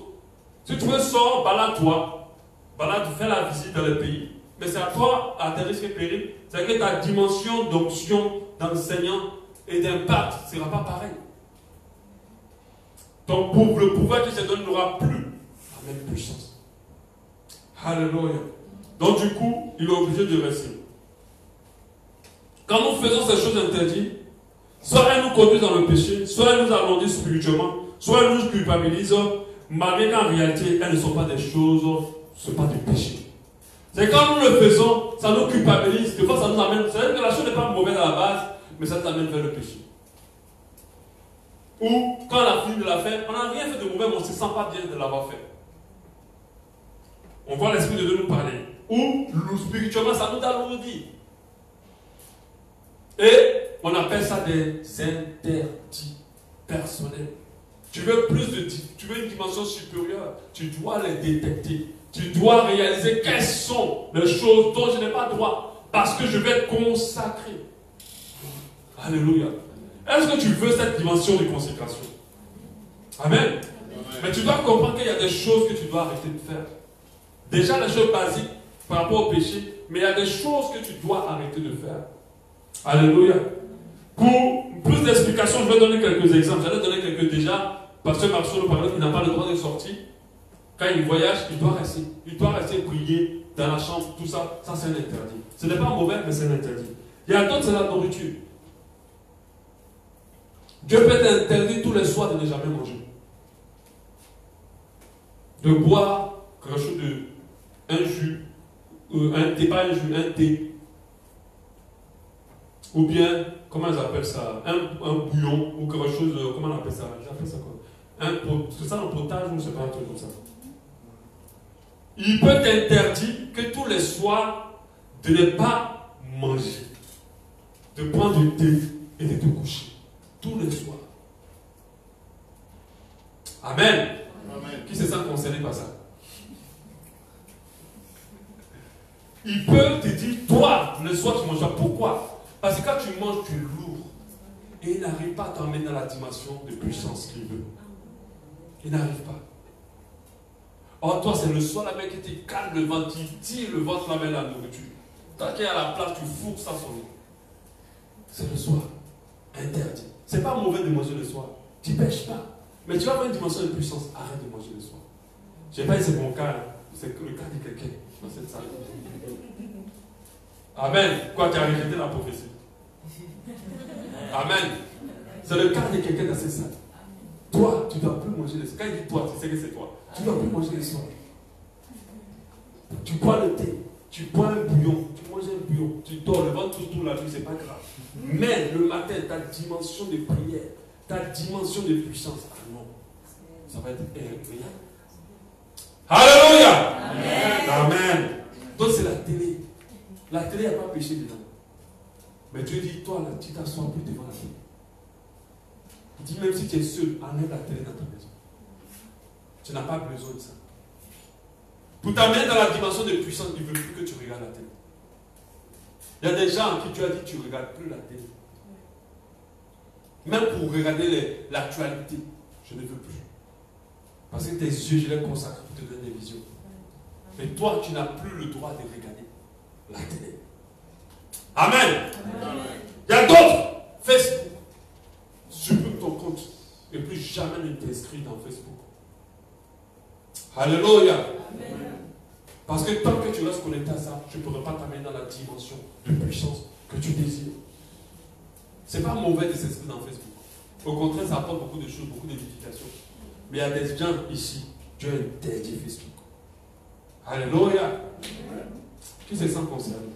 Si tu veux, sors, balade-toi. Balade, fais la visite dans le pays. Mais c'est à toi, à tes risques et périls. C'est que ta dimension d'onction, d'enseignant et d'impact ne sera pas pareil. Le pouvoir qui se donne n'aura plus la même puissance. Alléluia. Donc du coup, il est obligé de rester. Quand nous faisons ces choses interdites, soit elles nous conduisent dans le péché, soit elles nous alourdissent spirituellement, soit elles nous culpabilisent, malgré qu'en réalité, elles ne sont pas des choses, ce n'est pas du péché. C'est quand nous le faisons, ça nous culpabilise, des fois ça nous amène, c'est-à-dire que la chose n'est pas mauvaise à la base, mais ça nous amène vers le péché. Ou quand on a fini de la faire, on n'a rien fait de mauvais, mais on ne se sent pas bien de l'avoir fait. On voit l'Esprit de Dieu nous parler. Ou spirituellement, ça nous alourdit. Et on appelle ça des interdits personnels. Tu veux une dimension supérieure, tu dois les détecter. Tu dois réaliser quelles sont les choses dont je n'ai pas droit. Parce que je vais être consacré. Alléluia. Est-ce que tu veux cette dimension de consécration? Amen. Amen. Mais tu dois comprendre qu'il y a des choses que tu dois arrêter de faire. Déjà les choses basiques par rapport au péché, mais il y a des choses que tu dois arrêter de faire. Alléluia. Pour plus d'explications, je vais donner quelques exemples. J'allais donner quelques déjà. Pasteur Marceau, par exemple, il n'a pas le droit de sortir. Quand il voyage, il doit rester. Il doit rester prier dans la chambre, tout ça. Ça, c'est un interdit. Ce n'est pas mauvais, mais c'est un interdit. Il y a d'autres, c'est la nourriture. Dieu peut t'interdire tous les soirs de ne jamais manger. De boire quelque chose un jus, un thé, pas un jus, un thé. Ou bien, comment ils appellent ça? Un bouillon ou quelque chose, comment on appelle ça? Ils appellent ça quoi? C'est ça un potage ou c'est pas un truc comme ça? Il peut t'interdire que tous les soirs de ne pas manger, de prendre du thé et de te coucher. Tous les soirs. Amen. Amen. Qui se sent concerné par ça? Il peut te dire, toi, le soir tu manges. Pourquoi? Parce que quand tu manges, tu es lourd. Et il n'arrive pas à t'emmener dans la dimension de puissance qu'il veut. Il n'arrive pas. Or, toi, c'est le soir, la mec qui te calme le ventre, qui tire le ventre, la main la nourriture. Toi qui es à la place, tu fourres ça sur lui. C'est le soir. Interdit. C'est pas mauvais de manger le soir. Tu ne pêches pas. Mais tu vas avoir une dimension de puissance. Arrête de manger le soir. Je ne sais pas si c'est mon cas. C'est le cas de quelqu'un dans cette salle. Amen. Quoi, tu as rejeté la prophétie. Amen. C'est le cas de quelqu'un dans cette salle. Toi, tu ne dois plus manger le soir. Quand il dit toi, tu sais que c'est toi. Tu ne dois plus manger le soir. Tu bois le thé. Tu bois un bouillon. Tu manges un bouillon. Tu dors le ventre tout la nuit, c'est pas grave. Mais le matin, ta dimension de prière, ta dimension de puissance, ah non, ça va être incroyable. Alléluia. Amen. Amen. Donc c'est la télé. La télé, il n'y a pas péché dedans. Mais Dieu dit, toi, là, tu t'assois plus devant la télé. Il dit, même si tu es seul, enlève la télé dans ta maison. Tu n'as pas besoin de ça. Pour t'amener dans la dimension de puissance, il ne veut plus que tu regardes la télé. Il y a des gens qui Dieu a dit, tu ne regardes plus la télé. Même pour regarder l'actualité, je ne veux plus. Parce que tes yeux, je les consacre pour te donner des visions. Mais toi, tu n'as plus le droit de regarder la télé. Amen. Amen. Il y a d'autres. Facebook. Supprime ton compte. Et plus jamais ne t'inscris dans Facebook. Alléluia. Amen. Parce que tant que tu restes connecté à ça, je ne pourrai pas t'amener dans la dimension de puissance que tu désires. Ce n'est pas mauvais de s'inscrire dans Facebook. Au contraire, ça apporte beaucoup de choses, beaucoup d'édifications. Mais il y a des gens ici, Dieu a interdit Facebook. Alléluia. Amen. Qui se sent concerné?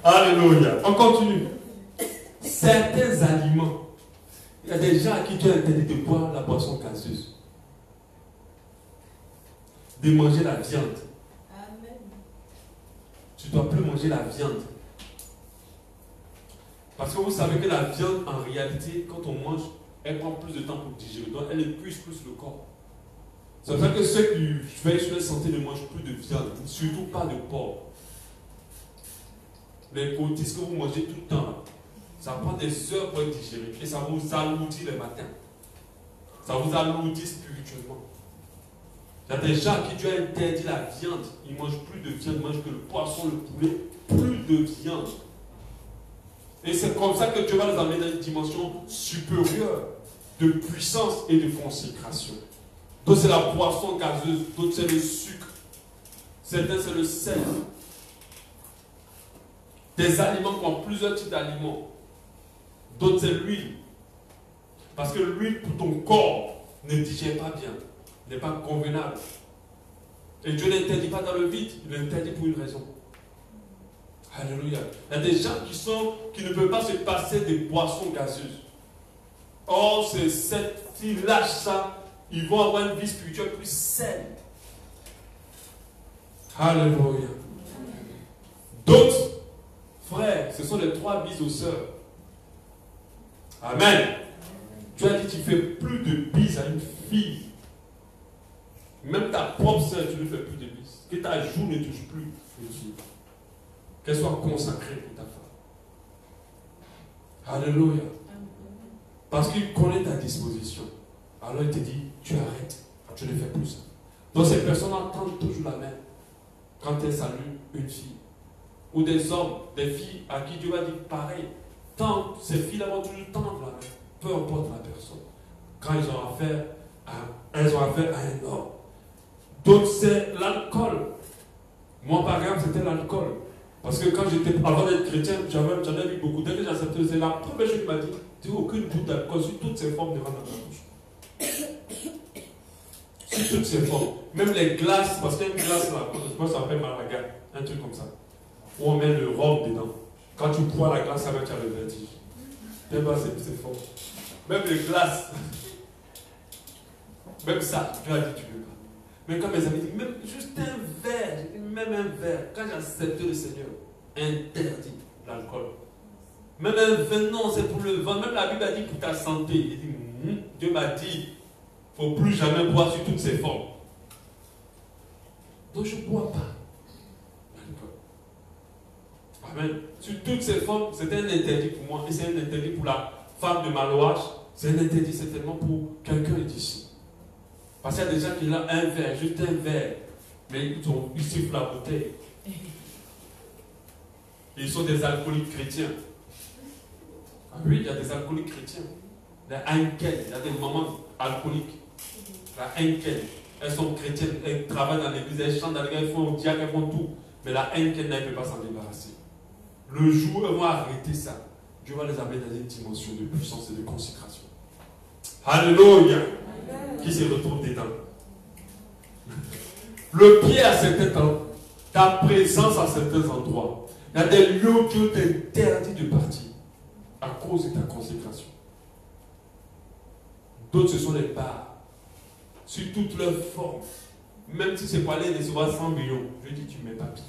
Alléluia. On continue. Certains aliments Il y a des gens à qui Dieu a interdit de boire la boisson gazeuse, de manger la viande. Amen. Tu ne dois plus manger la viande. Parce que vous savez que la viande, en réalité, quand on mange, elle prend plus de temps pour digérer. Donc, elle épuise plus le corps. C'est pour ça que ceux qui veillent sur la santé ne mangent plus de viande, surtout pas de porc. Les côtistes que vous mangez tout le temps, ça prend des heures pour être digéré et ça vous alourdit le matin. Ça vous alourdit spirituellement. Il y a des gens à qui Dieu a interdit la viande. Ils ne mangent plus de viande, ils mangent que le poisson, le poulet, plus de viande. Et c'est comme ça que Dieu va nous amener dans une dimension supérieure de puissance et de consécration. D'autres c'est la boisson gazeuse, d'autres c'est le sucre, certains c'est le sel. Des aliments qui ont plusieurs types d'aliments. D'autres c'est l'huile. Parce que l'huile pour ton corps ne digère pas bien, n'est pas convenable. Et Dieu n'interdit pas dans le vide, il l'interdit pour une raison. Alléluia. Il y a des gens qui ne peuvent pas se passer des boissons gazeuses. Or, s'ils lâchent ça, ils vont avoir une vie spirituelle plus saine. Alléluia. D'autres, frères, ce sont les 3 bises aux sœurs. Amen. Tu as dit tu ne fais plus de bises à une fille. Même ta propre sœur, tu ne fais plus de bises. Que ta joue ne touche plus une fille. Qu'elle soit consacrée pour ta femme. Alléluia. Parce qu'il connaît ta disposition. Alors il te dit, tu arrêtes, tu ne fais plus ça. Donc ces personnes entendent toujours la main quand elles saluent une fille. Ou des hommes, des filles à qui Dieu va dire pareil. Tant ces filles-là vont toujours tendre la main, peu importe la personne. Quand elles ont affaire à un homme. Donc c'est l'alcool. Moi par exemple c'était l'alcool. Parce que quand avant d'être chrétien, j'en ai vu beaucoup. Dès que j'ai accepté, c'est la première chose qu'il m'a dit, tu n'as aucune goutte d'alcool sur toutes ces formes de vendre dans ta bouche. Sur toutes ces formes. Même les glaces, parce qu'il y a une glace là, je pense que ça s'appelle Malaga, un truc comme ça. Où on met le rhum dedans. Quand tu bois la glace, ça va te faire le vertige. T'aimes pas ces formes. Même les glaces. Même ça, tu as dit tu ne veux pas. Mais quand mes amis disent, même juste un verre, j'ai dit, même un verre, quand j'ai accepté le Seigneur, interdit l'alcool. Même un vin, non, c'est pour le vin. Même la Bible a dit pour ta santé. Il dit, Dieu m'a dit, il ne faut plus jamais boire sur toutes ces formes. Donc je ne bois pas l'alcool. Amen. Sur toutes ces formes, c'est un interdit pour moi et c'est un interdit pour la femme de Malouache. C'est un interdit certainement pour quelqu'un d'ici. Parce qu'il y a des gens qui ont un verre, juste un verre, mais ils sifflent la bouteille. Ils sont des alcooliques chrétiens. Ah oui, il y a des alcooliques chrétiens. Les Heineken, il y a des mamans alcooliques. La Heineken, elles sont chrétiennes, elles travaillent dans l'église, elles chantent dans l'église, elles font diacre, elles font tout. Mais la Heineken, elle ne peut pas s'en débarrasser. Le jour où elles vont arrêter ça, Dieu va les amener dans une dimension de puissance et de consécration. Alléluia. Qui se retrouve dedans. Le pied à certains temps, ta présence à certains endroits. Il y a des lieux où Dieu t'interdit de partir à cause de ta consécration. D'autres, ce sont les bars, sur toutes leurs formes. Même si c'est pour aller recevoir 100 millions, je dis tu ne mets pas pied.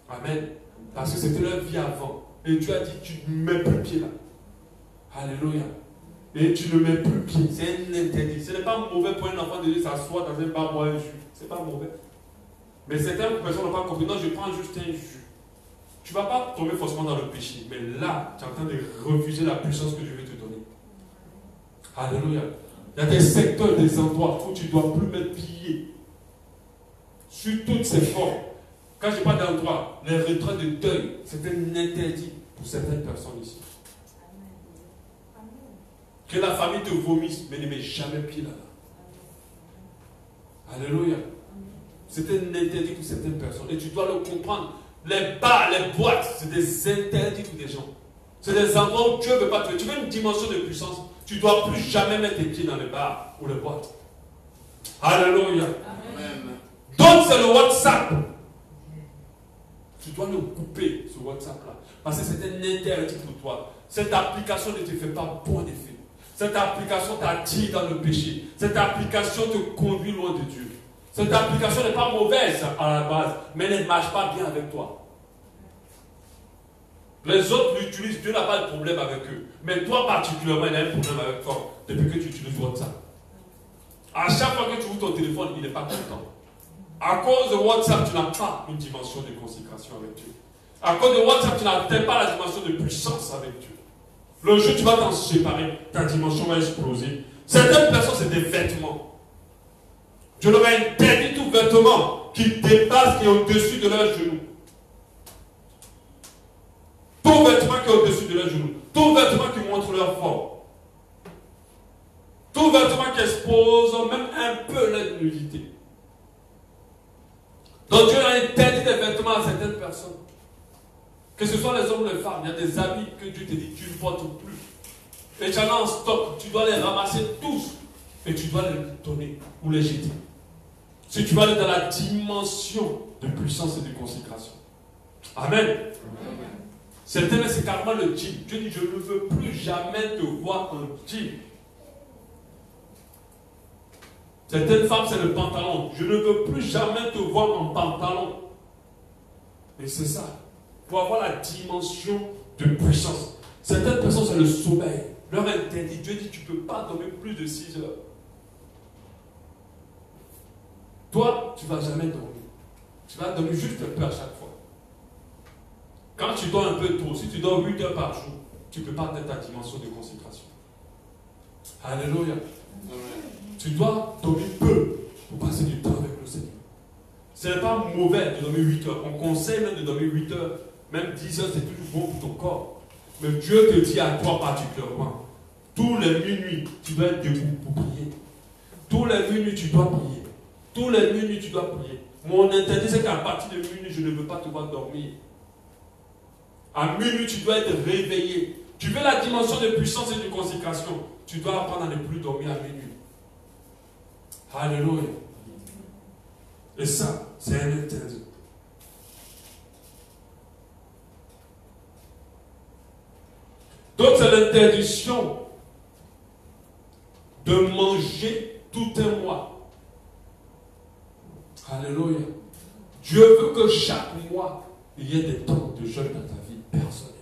Amen. Parce que c'était leur vie avant. Et Dieu a dit tu ne mets plus pied là. Alléluia. Et tu ne mets plus pied. C'est un interdit. Ce n'est pas mauvais pour un enfant de s'asseoir dans un bar boire un jus. Ce n'est pas mauvais. Mais certaines personnes n'ont pas compris. Non, je prends juste un jus. Tu ne vas pas tomber forcément dans le péché. Mais là, tu es en train de refuser la puissance que je vais te donner. Alléluia. Il y a des secteurs, des endroits où tu ne dois plus mettre pied. Sur toutes ces formes. Quand je parle d'endroits, les retraits de deuil, c'est un interdit pour certaines personnes ici. Que la famille te vomisse, mais ne mets jamais pied là-bas. Alléluia. C'est un interdit pour certaines personnes. Et tu dois le comprendre. Les bars, les boîtes, c'est des interdits pour des gens. C'est des endroits où Dieu ne veut pas te. Tu veux une dimension de puissance. Tu ne dois plus jamais mettre tes pieds dans les bars ou les boîtes. Alléluia. Amen. Donc c'est le WhatsApp. tu dois le couper, ce WhatsApp-là. Parce que c'est un interdit pour toi. Cette application ne te fait pas bon effet. Cette application t'attire dans le péché. Cette application te conduit loin de Dieu. Cette application n'est pas mauvaise à la base, mais elle ne marche pas bien avec toi. Les autres l'utilisent, Dieu n'a pas de problème avec eux. Mais toi particulièrement, il a un problème avec toi depuis que tu utilises WhatsApp. À chaque fois que tu ouvres ton téléphone, il n'est pas content. À cause de WhatsApp, tu n'as pas une dimension de consécration avec Dieu. À cause de WhatsApp, tu n'atteins pas la dimension de puissance avec Dieu. Le jour où tu vas t'en séparer, ta dimension va exploser. Certaines personnes, c'est des vêtements. Je leur ai interdit tout vêtement qui dépasse, qui est au-dessus de leurs genoux. Tout vêtement qui est au-dessus de leurs genoux. Tout vêtement qui montre leur forme. Tout vêtement qui expose même un peu leur nudité. Donc Dieu a interdit des vêtements à certaines personnes. Que ce soit les hommes ou les femmes, il y a des habits que Dieu te dit tu ne portes plus. Et tu en as en stock, tu dois les ramasser tous. Et tu dois les donner ou les jeter. Si tu vas aller dans la dimension de puissance et de consécration. Amen. Amen. Certains, c'est carrément le jean. Dieu dit, je ne veux plus jamais te voir en jean. Certaines femmes, c'est le pantalon. Je ne veux plus jamais te voir en pantalon. Et c'est ça. Pour avoir la dimension de puissance. Certaines personnes, c'est le sommeil. Leur interdit. Dieu dit, tu ne peux pas dormir plus de 6 heures. Toi, tu ne vas jamais dormir. Tu vas dormir juste un peu à chaque fois. Quand tu dors un peu tôt, si tu dors 8 heures par jour, tu ne peux pas atteindre ta dimension de consécration. Alléluia. Tu dois dormir peu pour passer du temps avec le Seigneur. Ce n'est pas mauvais de dormir 8 heures. On conseille même de dormir 8 heures. Même 10 heures, c'est toujours bon pour ton corps. Mais Dieu te dit à toi particulièrement, tous les minuit, tu dois être debout pour prier. Tous les minuit, tu dois prier. Tous les minuit, tu dois prier. Mon interdit, c'est qu'à partir de minuit, je ne veux pas te voir dormir. À minuit, tu dois être réveillé. Tu veux la dimension de puissance et de consécration. Tu dois apprendre à ne plus dormir à minuit. Alléluia. Et ça, c'est un interdit. Donc, c'est l'interdiction de manger tout un mois. Alléluia. Dieu veut que chaque mois, il y ait des temps de jeûne dans ta vie personnelle.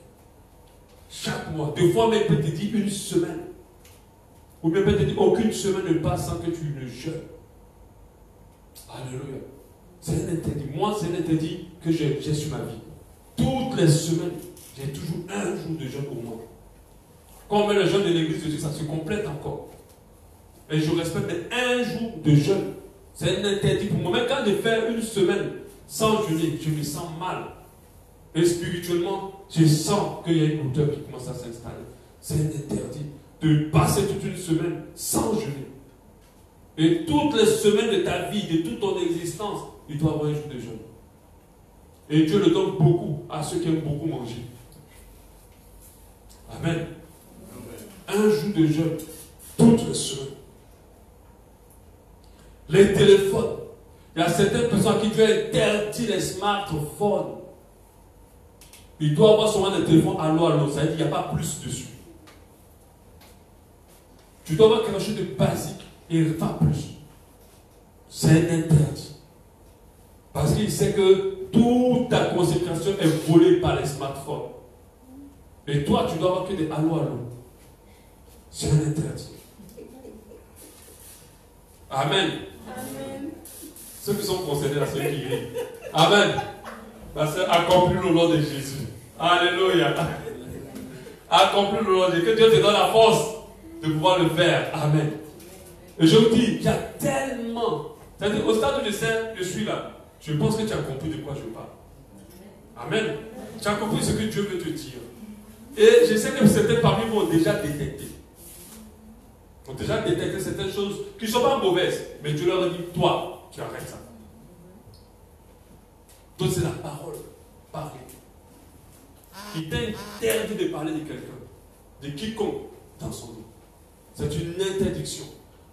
Chaque mois. Des fois, mais il peut te dire une semaine. Ou bien peut te dire aucune semaine ne passe sans que tu ne jeûnes. Alléluia. C'est un interdit. Moi, c'est un interdit que j'ai sur ma vie. Toutes les semaines, j'ai toujours un jour de jeûne au moins. Quand on met le jeûne de l'église dessus, ça se complète encore. Et je respecte un jour de jeûne. C'est un interdit pour moi. Même quand je fais une semaine sans jeûner, je me sens mal. Et spirituellement, je sens qu'il y a une odeur qui commence à s'installer. C'est un interdit de passer toute une semaine sans jeûner. Et toutes les semaines de ta vie, de toute ton existence, il doit y avoir un jour de jeûne. Et Dieu le donne beaucoup à ceux qui aiment beaucoup manger. Amen. Un jour de jeûne, toutes les semaines. Les téléphones. Il y a certaines personnes qui veulent interdire les smartphones. Il doit avoir seulement des téléphones allô, ça veut dire qu'il n'y a pas plus dessus. Tu dois avoir quelque chose de basique et pas plus. C'est un interdit. Parce qu'il sait que toute ta consécration est volée par les smartphones. Et toi, tu dois avoir que des allô. C'est un interdit. Amen. Amen. Ceux qui sont concernés à ceux qui rient. Amen. Parce que accomplis le nom de Jésus. Alléluia. Accomplis le nom de Jésus. Que Dieu te donne la force de pouvoir le faire. Amen. Et je vous dis, il y a tellement. C'est-à-dire, au stade où je sais, je suis là. Je pense que tu as compris de quoi je parle. Amen. Tu as compris ce que Dieu veut te dire. Et je sais que certains parmi vous ont déjà détecté. Ont déjà détecté certaines choses qui ne sont pas mauvaises. Mais Dieu leur a dit, toi, tu arrêtes ça. Donc c'est la parole. Parler. Il t'a interdit de parler de quelqu'un. De quiconque dans son nom. C'est une interdiction.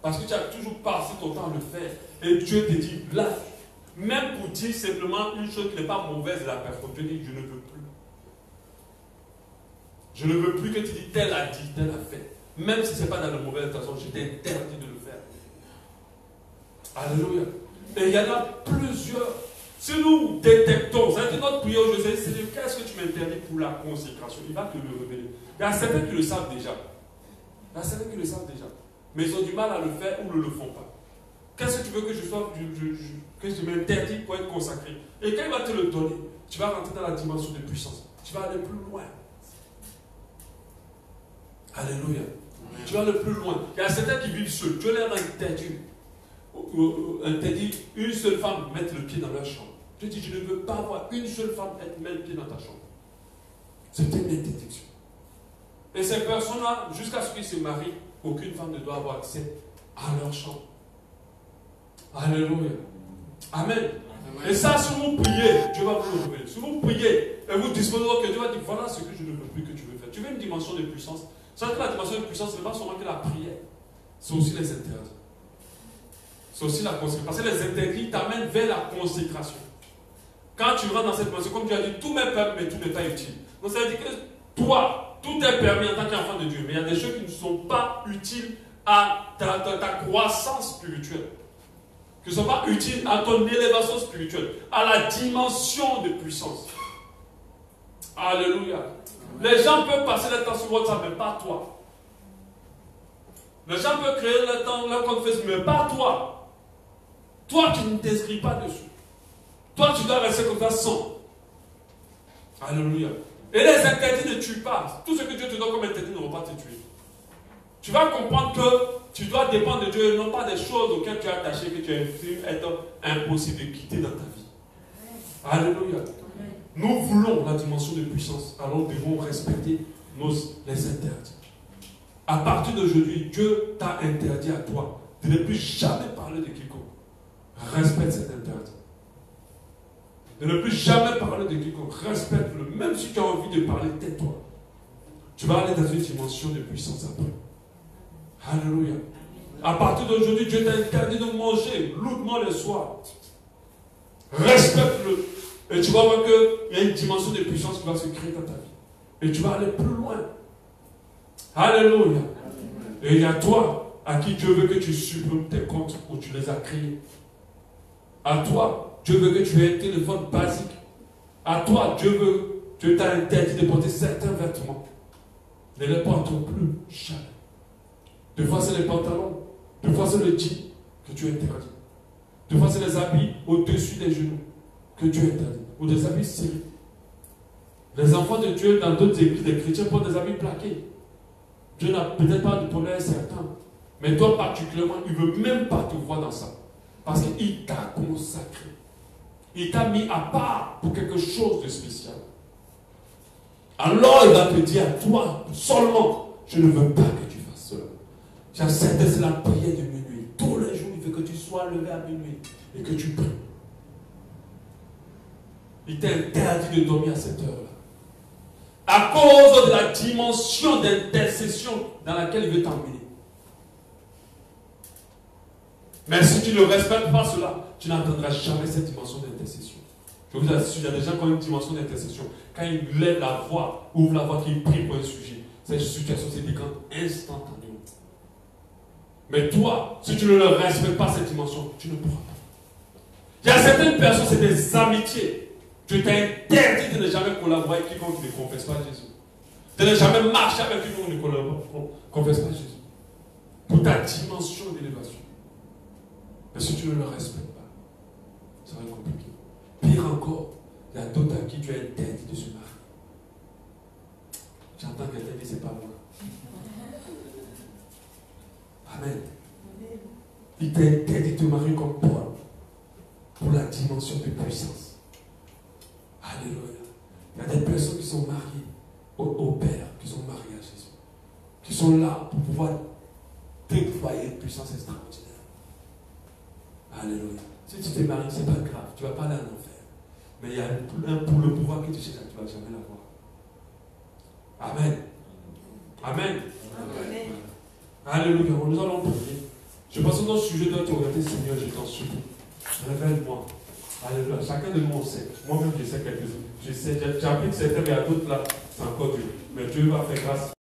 Parce que tu as toujours passé ton temps à le faire. Et Dieu te dit, là, Même pour dire simplement une chose qui n'est pas mauvaise de la personne, tu dis, je ne veux plus. Je ne veux plus que tu dis, tel a dit, tel a fait. Même si ce n'est pas dans la mauvaise intention, je t'interdis de le faire. Alléluia. Et il y en a plusieurs. Si nous détectons, ça veut dire notre prière, je sais, c'est qu'est-ce que tu m'interdis pour la consécration? Il va te le révéler. Il y a certains qui le savent déjà. Il y a certains qui le savent déjà. Mais ils ont du mal à le faire ou ne le font pas. Qu'est-ce que tu veux que je sois, que je m'interdis pour être consacré? Et quand il va te le donner, tu vas rentrer dans la dimension de puissance. Tu vas aller plus loin. Alléluia. Amen. Tu vas aller plus loin. Il y a certains qui vivent seuls. Dieu leur interdit une seule femme mettre le pied dans leur chambre. Dieu dit, je ne veux pas voir une seule femme mettre le pied dans ta chambre. C'est une interdiction. Et ces personnes-là, jusqu'à ce qu'ils se marient, aucune femme ne doit avoir accès à leur chambre. Alléluia. Amen. Amen. Et ça, si vous priez, Dieu va vous le révéler. Si vous priez et vous disposez que Dieu va dire, voilà ce que je ne veux plus que tu veux faire. Tu veux une dimension de puissance? C'est vrai que la dimension de puissance, ce n'est pas seulement que la prière, c'est aussi les interdits. C'est aussi la consécration. Parce que les interdits t'amènent vers la consécration. Quand tu rentres dans cette dimension, comme Dieu a dit, tout m'est permis, mais tout n'est pas utile. Donc ça veut dire que toi, tout est permis en tant qu'enfant de Dieu, mais il y a des choses qui ne sont pas utiles à ta croissance spirituelle, qui ne sont pas utiles à ton élévation spirituelle, à la dimension de puissance. Alléluia. Les gens peuvent passer le temps sur WhatsApp, mais pas toi. Les gens peuvent créer le temps leur compte Facebook, mais pas toi. Toi, tu ne t'inscris pas dessus. Toi, tu dois rester comme ça sans. Alléluia. Et les interdits ne tuent pas. Tout ce que Dieu te donne comme interdit ne va pas te tuer. Tu vas comprendre que tu dois dépendre de Dieu, non pas des choses auxquelles tu es attaché, que tu estimes être impossible de quitter dans ta vie. Alléluia. Nous voulons la dimension de puissance, alors nous devons respecter les interdits. À partir d'aujourd'hui, Dieu t'a interdit à toi de ne plus jamais parler de quiconque. Respecte cet interdit. De ne plus jamais parler de quiconque. Respecte-le. Même si tu as envie de parler, tais-toi. Tu vas aller dans une dimension de puissance après. Alléluia. À partir d'aujourd'hui, Dieu t'a interdit de manger lourdement le soir. Respecte-le. Et tu vas voir qu'il y a une dimension de puissance qui va se créer dans ta vie. Et tu vas aller plus loin. Alléluia. Et il y a toi à qui Dieu veut que tu supprimes tes comptes où tu les as créés. À toi, Dieu veut que tu aies un téléphone basique. À toi, Dieu t'a interdit de porter certains vêtements. Ne les portons plus jamais. Des fois, c'est les pantalons. Des fois, c'est le jean que tu interdis. Des fois, c'est les habits au-dessus des genoux que Dieu interdit. Ou des habits serrés. Les enfants de Dieu, dans d'autres églises, des chrétiens, portent des habits plaqués. Dieu n'a peut-être pas de problème certain. Mais toi, particulièrement, il ne veut même pas te voir dans ça. Parce qu'il t'a consacré. Il t'a mis à part pour quelque chose de spécial. Alors il va te dire à toi seulement, je ne veux pas que tu fasses cela. J'accepte, c'est la prière de minuit. Tous les jours, il veut que tu sois levé à minuit et que tu pries. Il t'a interdit de dormir à cette heure-là. À cause de la dimension d'intercession dans laquelle il veut t'emmener. Mais si tu ne respectes pas cela, tu n'atteindras jamais cette dimension d'intercession. Je vous assure, il y a des gens qui ont une dimension d'intercession. Quand ils lèvent la voix, ouvrent la voix, qu'ils prient pour un sujet, cette situation se décante instantanément. Mais toi, si tu ne respectes pas cette dimension, tu ne pourras pas. Il y a certaines personnes, c'est des amitiés. Tu t'es interdit de ne jamais collaborer avec quiconque ne confesse pas Jésus. De ne jamais marcher avec quiconque ne confesse pas Jésus. Pour ta dimension d'élévation. Mais si tu ne le respectes pas, ça va être compliqué. Pire encore, il y a d'autres à qui tu es interdit de se marier. J'entends quelqu'un dire c'est pas moi. Amen. Il t'a interdit de te marier comme Paul pour la dimension de puissance. Alléluia. Il y a des personnes qui sont mariées au Père, qui sont mariées à Jésus, qui sont là pour pouvoir déployer une puissance extraordinaire. Alléluia. Si tu t'es marié, ce n'est pas grave, tu ne vas pas aller en enfer. Mais il y a un pour le pouvoir que tu cherches, tu ne vas jamais l'avoir. Amen. Amen. Amen. Alléluia. Nous allons prier. Je pense que notre sujet doit t'orienter, Seigneur, je t'en supplie. Révèle-moi Alléluia. Chacun de nous, on sait. Moi-même, je sais quelques-uns. J'applique certains, mais à d'autres là, c'est encore dur. Mais Dieu va faire grâce.